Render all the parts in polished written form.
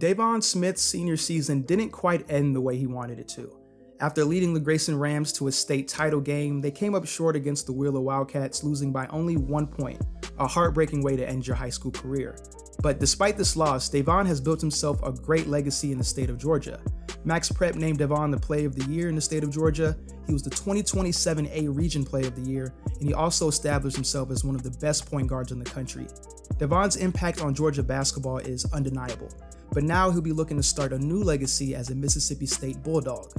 Deivon Smith's senior season didn't quite end the way he wanted it to. After leading the Grayson Rams to a state title game, they came up short against the Wheeler Wildcats, losing by only 1 point, a heartbreaking way to end your high school career. But despite this loss, Deivon has built himself a great legacy in the state of Georgia. Max Prep named Deivon the Player of the Year in the state of Georgia. He was the 2027 Region Player of the Year, and he also established himself as one of the best point guards in the country. Deivon's impact on Georgia basketball is undeniable, but now he'll be looking to start a new legacy as a Mississippi State Bulldog.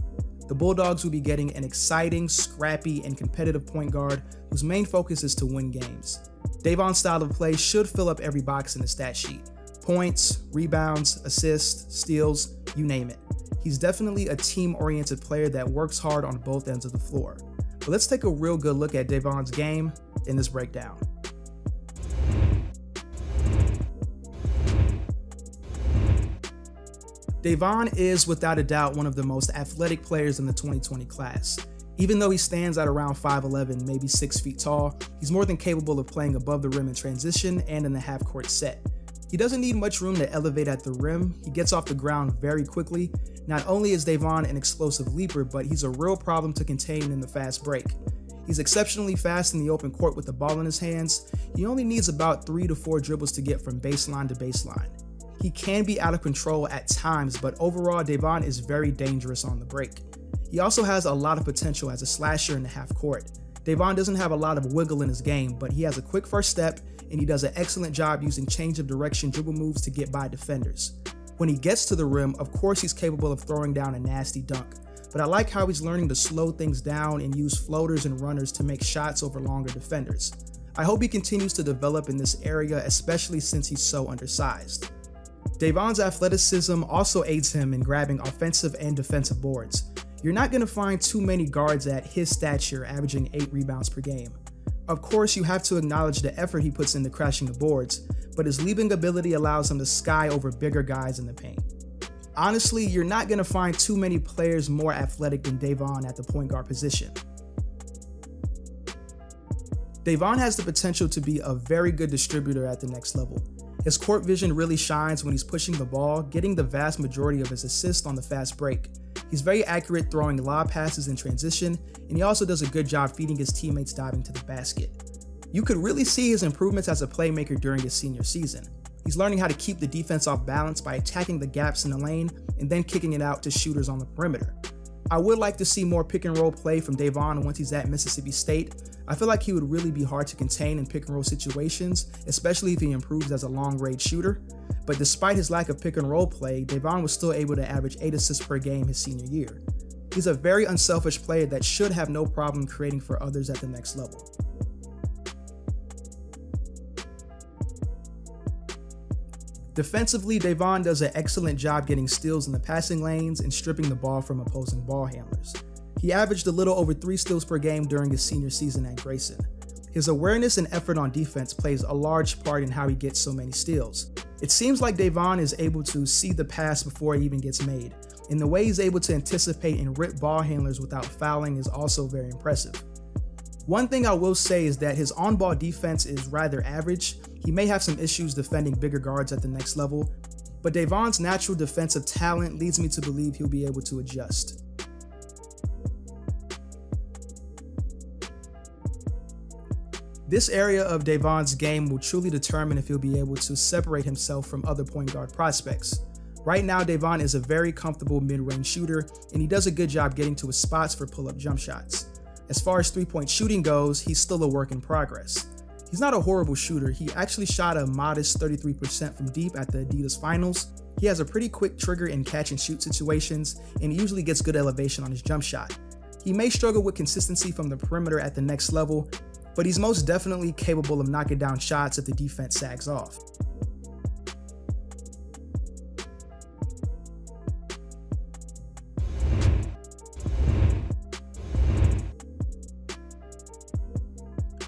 The Bulldogs will be getting an exciting, scrappy, and competitive point guard whose main focus is to win games. Deivon's style of play should fill up every box in the stat sheet. Points, rebounds, assists, steals, you name it. He's definitely a team-oriented player that works hard on both ends of the floor. But let's take a real good look at Deivon's game in this breakdown. Deivon is without a doubt one of the most athletic players in the 2020 class. Even though he stands at around 5'11", maybe 6 feet tall, he's more than capable of playing above the rim in transition and in the half-court set. He doesn't need much room to elevate at the rim. He gets off the ground very quickly. Not only is Deivon an explosive leaper, but he's a real problem to contain in the fast break. He's exceptionally fast in the open court with the ball in his hands. He only needs about 3 to 4 dribbles to get from baseline to baseline. He can be out of control at times, but overall, Deivon is very dangerous on the break. He also has a lot of potential as a slasher in the half court. Deivon doesn't have a lot of wiggle in his game, but he has a quick first step, and he does an excellent job using change of direction dribble moves to get by defenders. When he gets to the rim, of course he's capable of throwing down a nasty dunk, but I like how he's learning to slow things down and use floaters and runners to make shots over longer defenders. I hope he continues to develop in this area, especially since he's so undersized. Deivon's athleticism also aids him in grabbing offensive and defensive boards. You're not going to find too many guards at his stature averaging 8 rebounds per game. Of course, you have to acknowledge the effort he puts into crashing the boards, but his leaping ability allows him to sky over bigger guys in the paint. Honestly, you're not going to find too many players more athletic than Deivon at the point guard position. Deivon has the potential to be a very good distributor at the next level. His court vision really shines when he's pushing the ball, getting the vast majority of his assists on the fast break. He's very accurate throwing lob passes in transition, and he also does a good job feeding his teammates diving to the basket. You could really see his improvements as a playmaker during his senior season. He's learning how to keep the defense off balance by attacking the gaps in the lane and then kicking it out to shooters on the perimeter. I would like to see more pick and roll play from Deivon once he's at Mississippi State. I feel like he would really be hard to contain in pick and roll situations, especially if he improves as a long range shooter. But despite his lack of pick and roll play, Deivon was still able to average 8 assists per game his senior year. He's a very unselfish player that should have no problem creating for others at the next level. Defensively, Deivon does an excellent job getting steals in the passing lanes and stripping the ball from opposing ball handlers. He averaged a little over 3 steals per game during his senior season at Grayson. His awareness and effort on defense plays a large part in how he gets so many steals. It seems like Deivon is able to see the pass before it even gets made, and the way he's able to anticipate and rip ball handlers without fouling is also very impressive. One thing I will say is that his on-ball defense is rather average. He may have some issues defending bigger guards at the next level, but Deivon's natural defensive talent leads me to believe he'll be able to adjust. This area of Deivon's game will truly determine if he'll be able to separate himself from other point guard prospects. Right now, Deivon is a very comfortable mid-range shooter, and he does a good job getting to his spots for pull-up jump shots. As far as three-point shooting goes, he's still a work in progress. He's not a horrible shooter. He actually shot a modest 33% from deep at the Adidas Finals. He has a pretty quick trigger in catch and shoot situations, and he usually gets good elevation on his jump shot. He may struggle with consistency from the perimeter at the next level, but he's most definitely capable of knocking down shots if the defense sags off.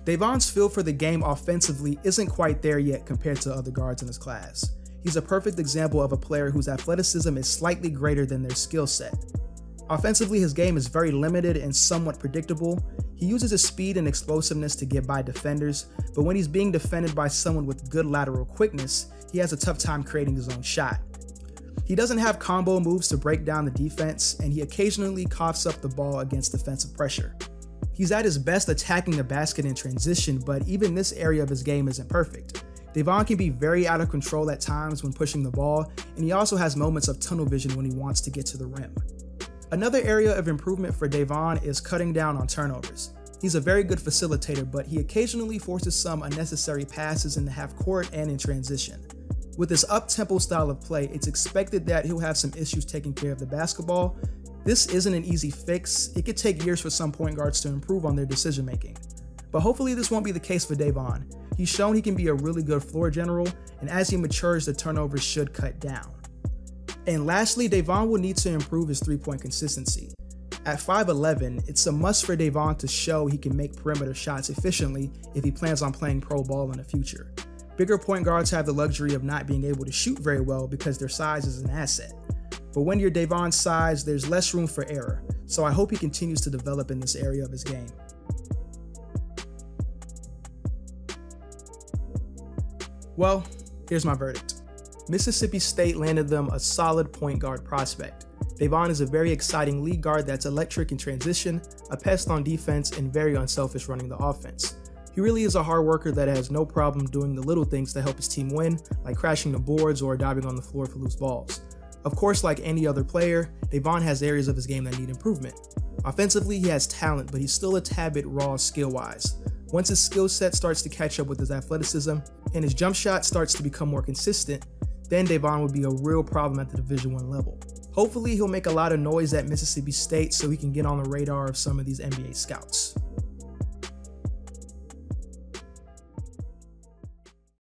Deivon's feel for the game offensively isn't quite there yet compared to other guards in his class. He's a perfect example of a player whose athleticism is slightly greater than their skill set. Offensively, his game is very limited and somewhat predictable. He uses his speed and explosiveness to get by defenders, but when he's being defended by someone with good lateral quickness, he has a tough time creating his own shot. He doesn't have combo moves to break down the defense, and he occasionally coughs up the ball against defensive pressure. He's at his best attacking the basket in transition, but even this area of his game isn't perfect. Deivon can be very out of control at times when pushing the ball, and he also has moments of tunnel vision when he wants to get to the rim. Another area of improvement for Deivon is cutting down on turnovers. He's a very good facilitator, but he occasionally forces some unnecessary passes in the half court and in transition. With his up-tempo style of play, it's expected that he'll have some issues taking care of the basketball. This isn't an easy fix. It could take years for some point guards to improve on their decision making. But hopefully this won't be the case for Deivon. He's shown he can be a really good floor general, and as he matures, the turnovers should cut down. And lastly, Deivon will need to improve his three-point consistency. At 5'11", it's a must for Deivon to show he can make perimeter shots efficiently if he plans on playing pro ball in the future. Bigger point guards have the luxury of not being able to shoot very well because their size is an asset. But when you're Deivon's size, there's less room for error, so I hope he continues to develop in this area of his game. Well, here's my verdict. Mississippi State landed them a solid point guard prospect. Deivon is a very exciting lead guard that's electric in transition, a pest on defense, and very unselfish running the offense. He really is a hard worker that has no problem doing the little things to help his team win, like crashing the boards or diving on the floor for loose balls. Of course, like any other player, Deivon has areas of his game that need improvement. Offensively, he has talent, but he's still a tad bit raw skill-wise. Once his skill set starts to catch up with his athleticism, and his jump shot starts to become more consistent, then Deivon would be a real problem at the Division I level. Hopefully he'll make a lot of noise at Mississippi State so he can get on the radar of some of these NBA scouts.